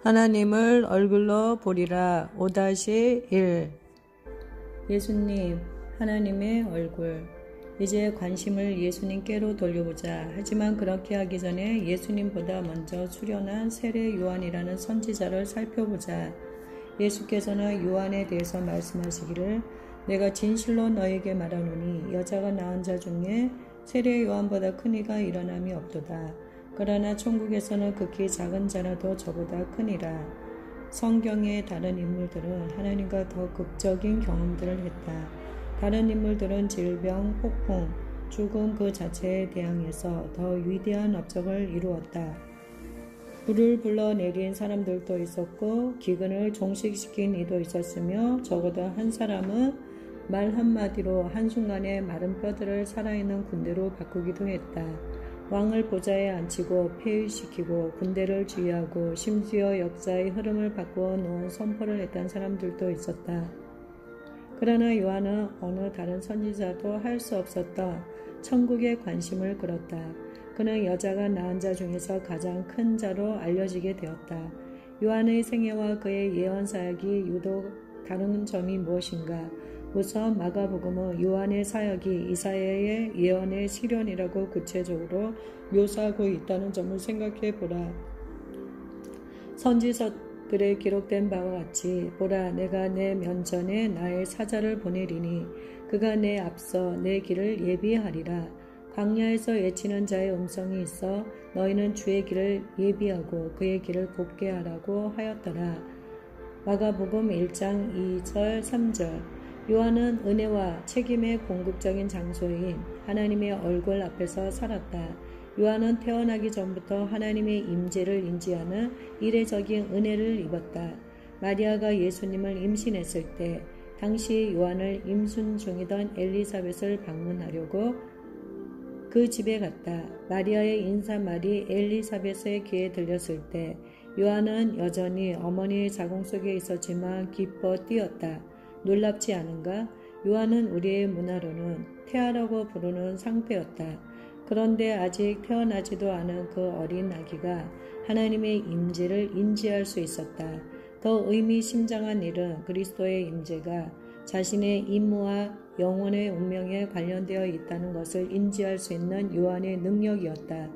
하나님을 얼굴로 보리라. 5-1 예수님, 하나님의 얼굴. 이제 관심을 예수님께로 돌려보자. 하지만 그렇게 하기 전에 예수님보다 먼저 출현한 세례 요한이라는 선지자를 살펴보자. 예수께서는 요한에 대해서 말씀하시기를 내가 진실로 너에게 말하노니 여자가 낳은 자 중에 세례 요한보다 큰 이가 일어남이 없도다. 그러나 천국에서는 극히 작은 자라도 저보다 크니라. 성경의 다른 인물들은 하나님과 더 극적인 경험들을 했다. 다른 인물들은 질병, 폭풍, 죽음 그 자체에 대항해서 더 위대한 업적을 이루었다. 불을 불러내린 사람들도 있었고 기근을 종식시킨 이도 있었으며 적어도 한 사람은 말 한마디로 한순간에 마른 뼈들을 살아있는 군대로 바꾸기도 했다. 왕을 보좌에 앉히고 폐위시키고 군대를 지휘하고 심지어 역사의 흐름을 바꾸어 놓은 선포를 했던 사람들도 있었다. 그러나 요한은 어느 다른 선지자도 할 수 없었던 천국의 관심을 끌었다. 그는 여자가 낳은 자 중에서 가장 큰 자로 알려지게 되었다. 요한의 생애와 그의 예언 사역이 유독 다른 점이 무엇인가? 우선 마가복음은 요한의 사역이 이사야의 예언의 실현이라고 구체적으로 묘사하고 있다는 점을 생각해 보라. 선지서들에 기록된 바와 같이 보라 내가 내 면전에 나의 사자를 보내리니 그가 내 앞서 내 길을 예비하리라. 광야에서 외치는 자의 음성이 있어 너희는 주의 길을 예비하고 그의 길을 곱게 하라고 하였더라. 마가복음 1장 2절 3절 요한은 은혜와 책임의 공급적인 장소인 하나님의 얼굴 앞에서 살았다. 요한은 태어나기 전부터 하나님의 임재를 인지하는 이례적인 은혜를 입었다. 마리아가 예수님을 임신했을 때 당시 요한을 임신 중이던 엘리사벳을 방문하려고 그 집에 갔다. 마리아의 인사말이 엘리사벳의 귀에 들렸을 때 요한은 여전히 어머니의 자궁 속에 있었지만 기뻐 뛰었다. 놀랍지 않은가? 요한은 우리의 문화로는 태아라고 부르는 상태였다. 그런데 아직 태어나지도 않은 그 어린 아기가 하나님의 임재를 인지할 수 있었다. 더 의미심장한 일은 그리스도의 임재가 자신의 임무와 영혼의 운명에 관련되어 있다는 것을 인지할 수 있는 요한의 능력이었다.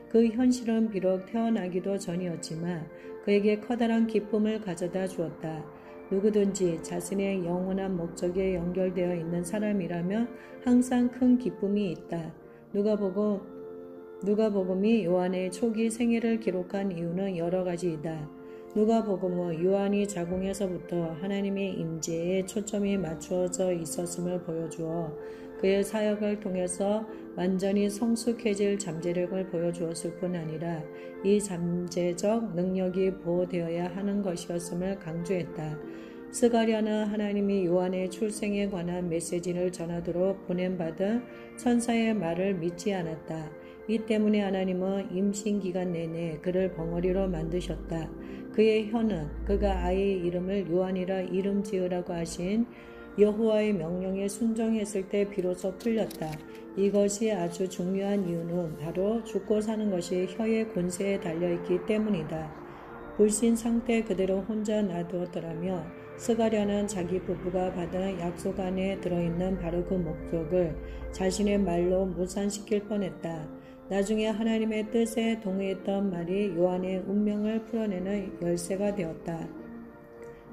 그 현실은 비록 태어나기도 전이었지만 그에게 커다란 기쁨을 가져다 주었다. 누구든지 자신의 영원한 목적에 연결되어 있는 사람이라면 항상 큰 기쁨이 있다. 누가복음이 요한의 초기 생애를 기록한 이유는 여러 가지이다. 누가복음은 요한이 자궁에서부터 하나님의 임재에 초점이 맞추어져 있었음을 보여주어 그의 사역을 통해서 완전히 성숙해질 잠재력을 보여주었을 뿐 아니라 이 잠재적 능력이 보호되어야 하는 것이었음을 강조했다. 스가랴는 하나님이 요한의 출생에 관한 메시지를 전하도록 보냄받은 천사의 말을 믿지 않았다. 이 때문에 하나님은 임신기간 내내 그를 벙어리로 만드셨다. 그의 혀는 그가 아이의 이름을 요한이라 이름 지으라고 하신 여호와의 명령에 순종했을 때 비로소 풀렸다. 이것이 아주 중요한 이유는 바로 죽고 사는 것이 혀의 권세에 달려있기 때문이다. 불신 상태 그대로 혼자 놔두었더라며 스가랴는 자기 부부가 받은 약속 안에 들어있는 바로 그 목적을 자신의 말로 무산시킬 뻔했다. 나중에 하나님의 뜻에 동의했던 말이 요한의 운명을 풀어내는 열쇠가 되었다.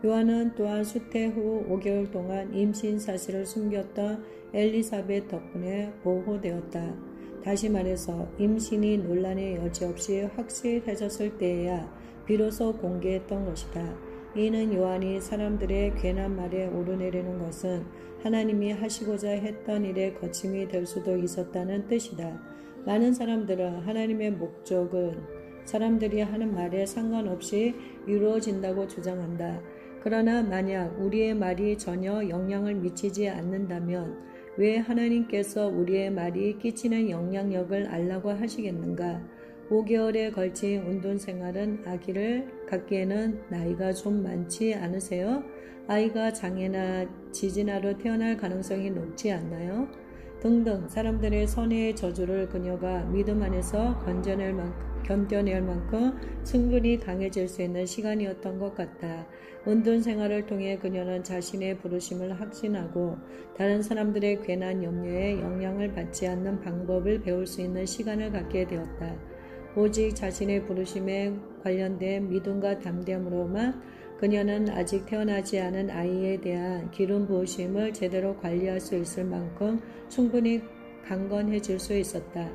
요한은 또한 수태 후 5개월 동안 임신 사실을 숨겼던 엘리사벳 덕분에 보호되었다. 다시 말해서 임신이 논란의 여지 없이 확실해졌을 때에야 비로소 공개했던 것이다. 이는 요한이 사람들의 괜한 말에 오르내리는 것은 하나님이 하시고자 했던 일의 거침이 될 수도 있었다는 뜻이다. 많은 사람들은 하나님의 목적은 사람들이 하는 말에 상관없이 이루어진다고 주장한다. 그러나 만약 우리의 말이 전혀 영향을 미치지 않는다면 왜 하나님께서 우리의 말이 끼치는 영향력을 알라고 하시겠는가? 5개월에 걸친 운동 생활은 아기를 갖기에는 나이가 좀 많지 않으세요? 아이가 장애나 지진아로 태어날 가능성이 높지 않나요? 등등 사람들의 선의의 저주를 그녀가 믿음 안에서 건져낼 만큼 견뎌낼 만큼 충분히 강해질 수 있는 시간이었던 것 같다. 은둔 생활을 통해 그녀는 자신의 부르심을 확신하고 다른 사람들의 괜한 염려에 영향을 받지 않는 방법을 배울 수 있는 시간을 갖게 되었다. 오직 자신의 부르심에 관련된 믿음과 담대함으로만 그녀는 아직 태어나지 않은 아이에 대한 기름 부으심을 제대로 관리할 수 있을 만큼 충분히 강건해질 수 있었다.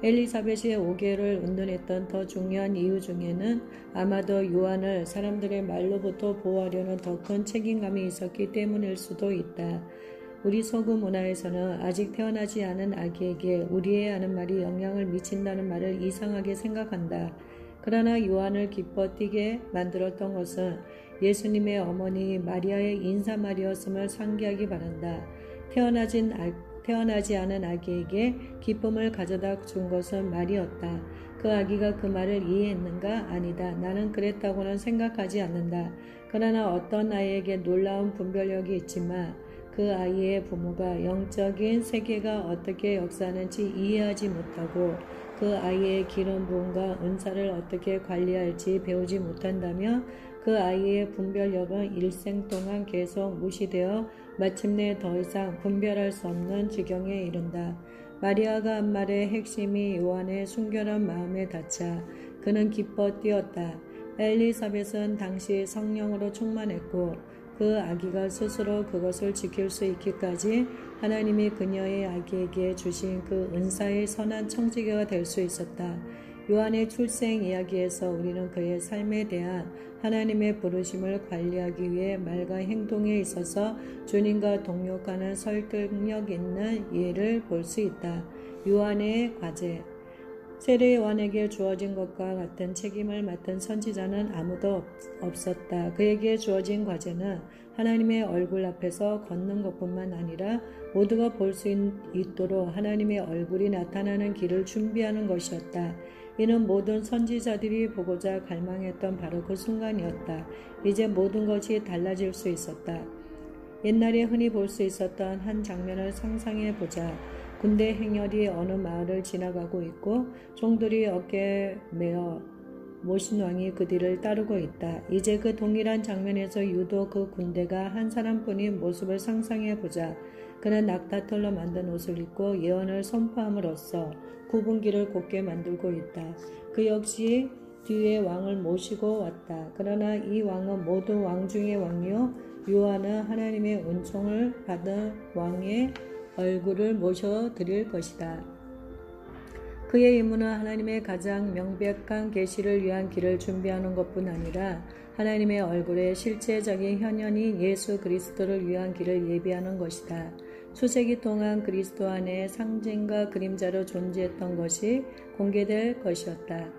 엘리사벳이 5개월을 은둔했던 더 중요한 이유 중에는 아마도 요한을 사람들의 말로부터 보호하려는 더 큰 책임감이 있었기 때문일 수도 있다. 우리 서구 문화에서는 아직 태어나지 않은 아기에게 우리의 하는 말이 영향을 미친다는 말을 이상하게 생각한다. 그러나 요한을 기뻐 뛰게 만들었던 것은 예수님의 어머니 마리아의 인사말이었음을 상기하기 바란다. 태어나지 않은 아기에게 기쁨을 가져다 준 것은 말이었다. 그 아기가 그 말을 이해했는가? 아니다. 나는 그랬다고는 생각하지 않는다. 그러나 어떤 아이에게 놀라운 분별력이 있지만 그 아이의 부모가 영적인 세계가 어떻게 역사하는지 이해하지 못하고 그 아이의 기름 부음과 은사를 어떻게 관리할지 배우지 못한다면 그 아이의 분별력은 일생 동안 계속 무시되어 마침내 더 이상 분별할 수 없는 지경에 이른다. 마리아가 한 말의 핵심이 요한의 순결한 마음에 닿자 그는 기뻐 뛰었다. 엘리사벳은 당시 성령으로 충만했고 그 아기가 스스로 그것을 지킬 수 있기까지 하나님이 그녀의 아기에게 주신 그 은사의 선한 청지기가 될 수 있었다. 요한의 출생 이야기에서 우리는 그의 삶에 대한 하나님의 부르심을 관리하기 위해 말과 행동에 있어서 주님과 동력하는 설득력 있는 예를 볼 수 있다. 요한의 과제. 세례 요한에게 주어진 것과 같은 책임을 맡은 선지자는 아무도 없었다. 그에게 주어진 과제는 하나님의 얼굴 앞에서 걷는 것뿐만 아니라 모두가 볼 수 있도록 하나님의 얼굴이 나타나는 길을 준비하는 것이었다. 이는 모든 선지자들이 보고자 갈망했던 바로 그 순간이었다. 이제 모든 것이 달라질 수 있었다. 옛날에 흔히 볼 수 있었던 한 장면을 상상해 보자. 군대 행렬이 어느 마을을 지나가고 있고 종들이 어깨에 메어 모신왕이 그 뒤를 따르고 있다. 이제 그 동일한 장면에서 유독 그 군대가 한 사람뿐인 모습을 상상해 보자. 그는 낙타털로 만든 옷을 입고 예언을 선포함으로써 구분기를 곧게 만들고 있다. 그 역시 뒤에 왕을 모시고 왔다. 그러나 이 왕은 모든 왕 중의 왕이요 요한은 하나님의 은총을 받은 왕의 얼굴을 모셔드릴 것이다. 그의 임무는 하나님의 가장 명백한 계시를 위한 길을 준비하는 것뿐 아니라 하나님의 얼굴의 실제적인 현현인 예수 그리스도를 위한 길을 예비하는 것이다. 수세기 동안 그리스도 안에 상징과 그림자로 존재했던 것이 공개될 것이었다.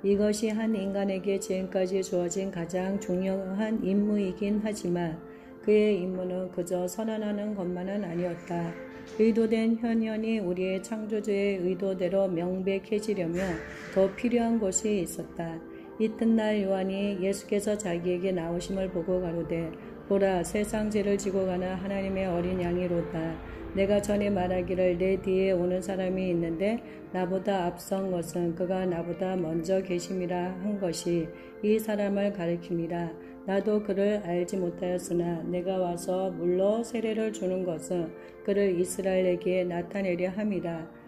이것이 한 인간에게 지금까지 주어진 가장 중요한 임무이긴 하지만 그의 임무는 그저 선언하는 것만은 아니었다. 의도된 현현이 우리의 창조주의 의도대로 명백해지려면 더 필요한 것이 있었다. 이튿날 요한이 예수께서 자기에게 나오심을 보고 가로되 보라 세상 죄를 지고 가는 하나님의 어린 양이로다. 내가 전에 말하기를 내 뒤에 오는 사람이 있는데 나보다 앞선 것은 그가 나보다 먼저 계심이라 한 것이 이 사람을 가리킴이라. 나도 그를 알지 못하였으나 내가 와서 물로 세례를 주는 것은 그를 이스라엘에게 나타내려 함이라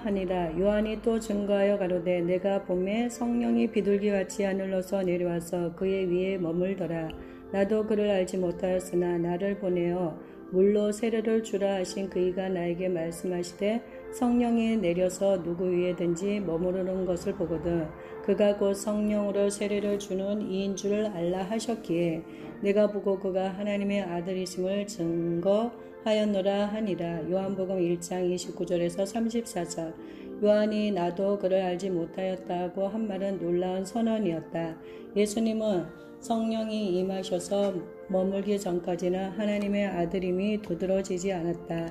하니라. 요한이 또 증거하여 가로되 내가 봄에 성령이 비둘기같이 하늘로서 내려와서 그의 위에 머물더라. 나도 그를 알지 못하였으나 나를 보내어 물로 세례를 주라 하신 그이가 나에게 말씀하시되 성령이 내려서 누구 위에든지 머무르는 것을 보거든 그가 곧 성령으로 세례를 주는 이인 줄을 알라 하셨기에 내가 보고 그가 하나님의 아들이심을 증거하였노라 하니라. 요한복음 1장 29절에서 34절. 요한이 나도 그를 알지 못하였다고 한 말은 놀라운 선언이었다. 예수님은 성령이 임하셔서 머물기 전까지는 하나님의 아들임이 두드러지지 않았다.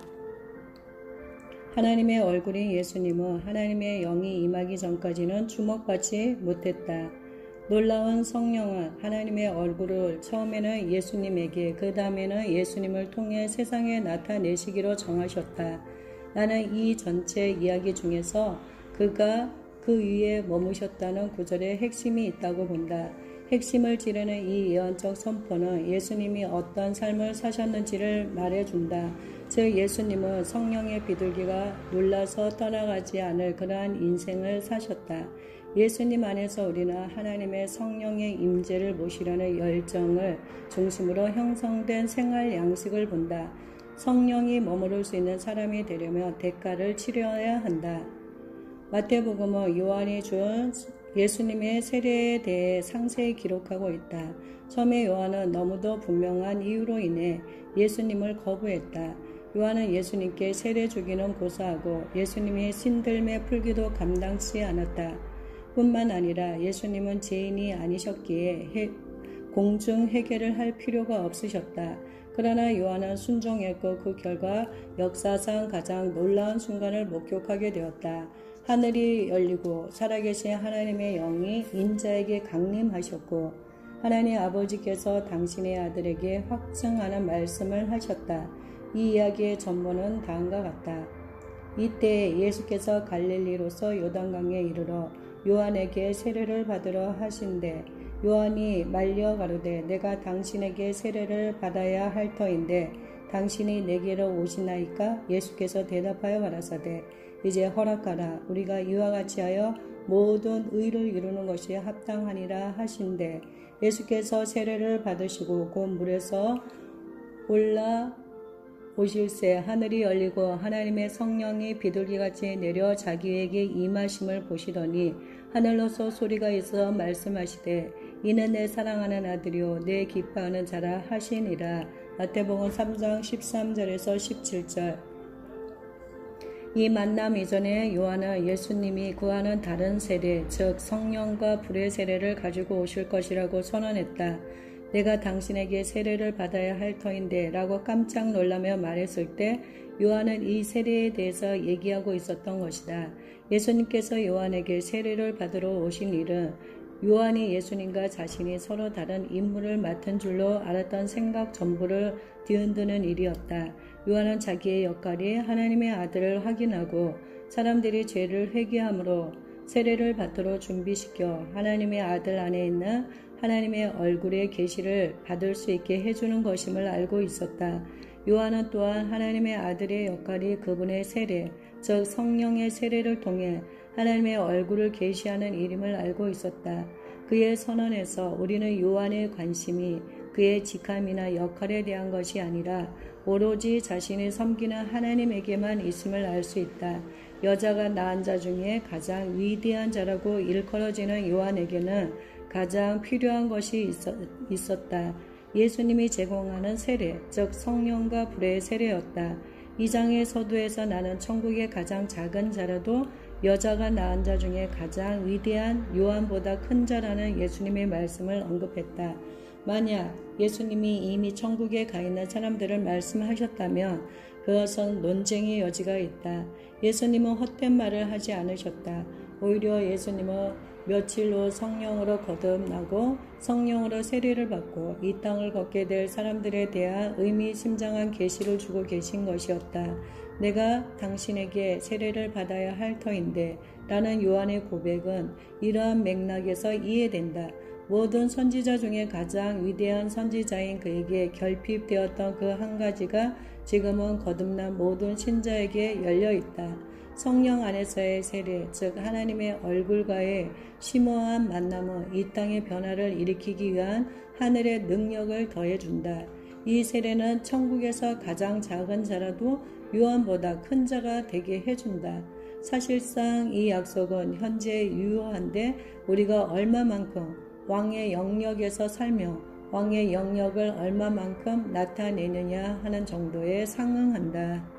하나님의 얼굴인 예수님은 하나님의 영이 임하기 전까지는 주목받지 못했다. 놀라운 성령은 하나님의 얼굴을 처음에는 예수님에게 그 다음에는 예수님을 통해 세상에 나타내시기로 정하셨다. 나는 이 전체 이야기 중에서 그가 그 위에 머무셨다는 구절에 핵심이 있다고 본다. 핵심을 지르는 이 예언적 선포는 예수님이 어떤 삶을 사셨는지를 말해준다. 즉 예수님은 성령의 비둘기가 놀라서 떠나가지 않을 그러한 인생을 사셨다. 예수님 안에서 우리는 하나님의 성령의 임재를 모시려는 열정을 중심으로 형성된 생활 양식을 본다. 성령이 머무를 수 있는 사람이 되려면 대가를 치러야 한다. 마태복음은 요한이 준 예수님의 세례에 대해 상세히 기록하고 있다. 처음에 요한은 너무도 분명한 이유로 인해 예수님을 거부했다. 요한은 예수님께 세례 주기는 고사하고 예수님이 신들매 풀기도 감당치 않았다. 뿐만 아니라 예수님은 죄인이 아니셨기에 공중 회개를 할 필요가 없으셨다. 그러나 요한은 순종했고 그 결과 역사상 가장 놀라운 순간을 목격하게 되었다. 하늘이 열리고 살아계신 하나님의 영이 인자에게 강림하셨고 하나님 아버지께서 당신의 아들에게 확증하는 말씀을 하셨다. 이 이야기의 전모는 다음과 같다. 이때 예수께서 갈릴리로서 요단강에 이르러 요한에게 세례를 받으러 하신대 요한이 말려 가로되 내가 당신에게 세례를 받아야 할 터인데 당신이 내게로 오시나이까? 예수께서 대답하여 가라사대 이제 허락하라. 우리가 이와 같이 하여 모든 의를 이루는 것이 합당하니라 하신대 예수께서 세례를 받으시고 곧 물에서 올라 오실새 하늘이 열리고 하나님의 성령이 비둘기같이 내려 자기에게 임하심을 보시더니 하늘로서 소리가 있어 말씀하시되 이는 내 사랑하는 아들이요 내 기뻐하는 자라 하시니라. 마태복음 3장 13절에서 17절. 이 만남 이전에 요한은 예수님이 구하는 다른 세례, 즉 성령과 불의 세례를 가지고 오실 것이라고 선언했다. 내가 당신에게 세례를 받아야 할 터인데 라고 깜짝 놀라며 말했을 때 요한은 이 세례에 대해서 얘기하고 있었던 것이다. 예수님께서 요한에게 세례를 받으러 오신 일은 요한이 예수님과 자신이 서로 다른 임무를 맡은 줄로 알았던 생각 전부를 뒤흔드는 일이었다. 요한은 자기의 역할이 하나님의 아들을 확인하고 사람들이 죄를 회개함으로 세례를 받도록 준비시켜 하나님의 아들 안에 있는 하나님의 얼굴의 계시를 받을 수 있게 해주는 것임을 알고 있었다. 요한은 또한 하나님의 아들의 역할이 그분의 세례, 즉 성령의 세례를 통해 하나님의 얼굴을 계시하는 일임을 알고 있었다. 그의 선언에서 우리는 요한의 관심이 그의 직함이나 역할에 대한 것이 아니라 오로지 자신이 섬기는 하나님에게만 있음을 알 수 있다. 여자가 낳은 자 중에 가장 위대한 자라고 일컬어지는 요한에게는 가장 필요한 것이 있었다. 예수님이 제공하는 세례, 즉 성령과 불의 세례였다. 이 장의 서두에서 나는 천국의 가장 작은 자라도 여자가 낳은 자 중에 가장 위대한 요한보다 큰 자라는 예수님의 말씀을 언급했다. 만약 예수님이 이미 천국에 가 있는 사람들을 말씀하셨다면 그것은 논쟁의 여지가 있다. 예수님은 헛된 말을 하지 않으셨다. 오히려 예수님은 며칠 후 성령으로 거듭나고 성령으로 세례를 받고 이 땅을 걷게 될 사람들에 대한 의미심장한 계시를 주고 계신 것이었다. 내가 당신에게 세례를 받아야 할 터인데 라는 요한의 고백은 이러한 맥락에서 이해된다. 모든 선지자 중에 가장 위대한 선지자인 그에게 결핍되었던 그 한 가지가 지금은 거듭난 모든 신자에게 열려있다. 성령 안에서의 세례, 즉 하나님의 얼굴과의 심오한 만남은 이 땅의 변화를 일으키기 위한 하늘의 능력을 더해준다. 이 세례는 천국에서 가장 작은 자라도 요한보다 큰 자가 되게 해준다. 사실상 이 약속은 현재 유효한데 우리가 얼마만큼 왕의 영역에서 살며 왕의 영역을 얼마만큼 나타내느냐 하는 정도에 상응한다.